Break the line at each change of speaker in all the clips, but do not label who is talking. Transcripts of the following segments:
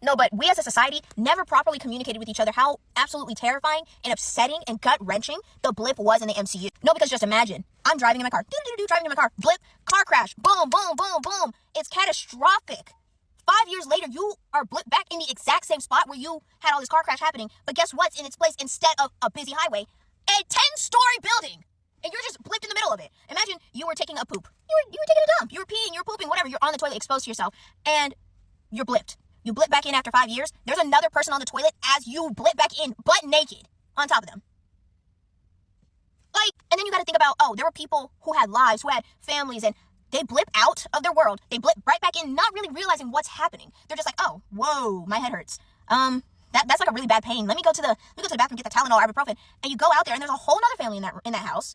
No, but we as a society never properly communicated with each other how absolutely terrifying and upsetting and gut-wrenching the blip was in the MCU. No, because just imagine, I'm driving in my car, driving in my car, blip, car crash, boom, boom, boom, boom. It's catastrophic. 5 years later, you are blipped back in the exact same spot where you had all this car crash happening. But guess what's in its place instead of a busy highway? A 10-story building. And you're just blipped in the middle of it. Imagine you were taking a poop. You were taking a dump. You were peeing, you were pooping, whatever. You're on the toilet exposed to yourself. And you're blipped. You blip back in after 5 years. There's another person on the toilet as you blip back in, butt naked, on top of them. Like, and then you got to think about, oh, there were people who had lives, who had families, and they blip out of their world. They blip right back in, not really realizing what's happening. They're just like, oh, whoa, my head hurts. That's like a really bad pain. Let me go to the bathroom, get the Tylenol, ibuprofen, and you go out there, and there's a whole other family in that house.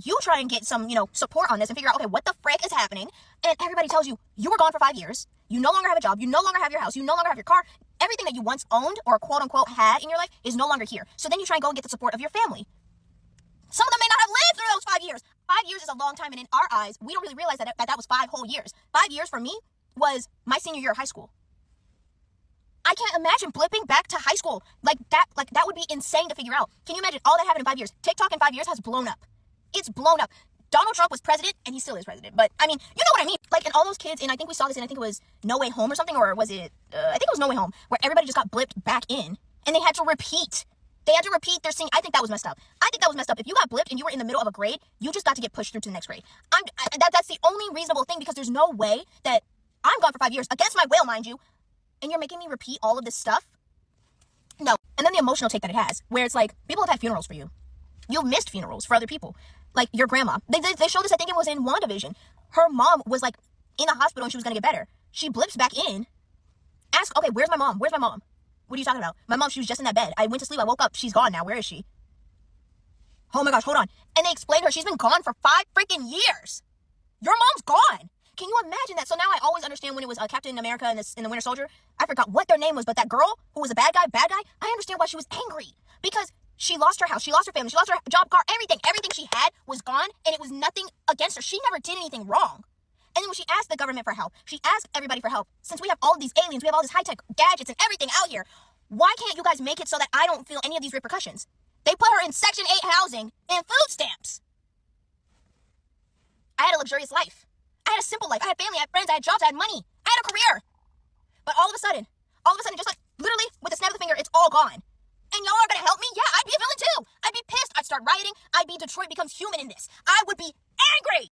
You try and get some, support on this and figure out, okay, what the frick is happening? And everybody tells you you were gone for 5 years. You no longer have a job. You no longer have your house. You no longer have your car. Everything that you once owned or quote unquote had in your life is no longer here. So then you try and go and get the support of your family. Some of them may not have lived through those 5 years. 5 years is a long time, and in our eyes, we don't really realize that was 5 whole years. 5 years for me was my senior year of high school. I can't imagine blipping back to high school like that. Like, that would be insane to figure out. Can you imagine all that happened in 5 years? TikTok in 5 years has blown up. It's blown up. Donald Trump was president, and he still is president. But, I mean, you know what I mean. Like, and all those kids, and I think we saw this in, I think it was No Way Home or something, or was it, I think it was No Way Home, where everybody just got blipped back in, and they had to repeat. They had to repeat their singing. I think that was messed up. If you got blipped and you were in the middle of a grade, you just got to get pushed through to the next grade. That's the only reasonable thing, because there's no way that I'm gone for 5 years, against my will, mind you, and you're making me repeat all of this stuff. No. And then the emotional take that it has, where it's like, people have had funerals for you. You've missed funerals for other people. Like your grandma. They showed this, I think it was in WandaVision. Her mom was like in the hospital and she was going to get better. She blips back in. Ask, okay, where's my mom? Where's my mom? What are you talking about? My mom, she was just in that bed. I went to sleep. I woke up. She's gone now. Where is she? Oh my gosh, hold on. And they explained her. She's been gone for 5 freaking years. Your mom's gone. Can you imagine that? So now I always understand when it was Captain America and the Winter Soldier. I forgot what their name was, but that girl who was a bad guy, I understand why she was angry. Because she lost her house, she lost her family, she lost her job, car, everything. Everything she had was gone, and it was nothing against her. She never did anything wrong. And then when she asked the government for help, she asked everybody for help. Since we have all of these aliens, we have all this high-tech gadgets and everything out here, why can't you guys make it so that I don't feel any of these repercussions? They put her in Section 8 housing and food stamps. I had a luxurious life. I had a simple life. I had family, I had friends, I had jobs, I had money. I had a career. But all of a sudden, just like literally with a snap of the finger, it's all gone. And y'all are going to help me? Yeah, I'd be a villain too. I'd be pissed. I'd start rioting. I'd be Detroit Becomes Human in this. I would be angry.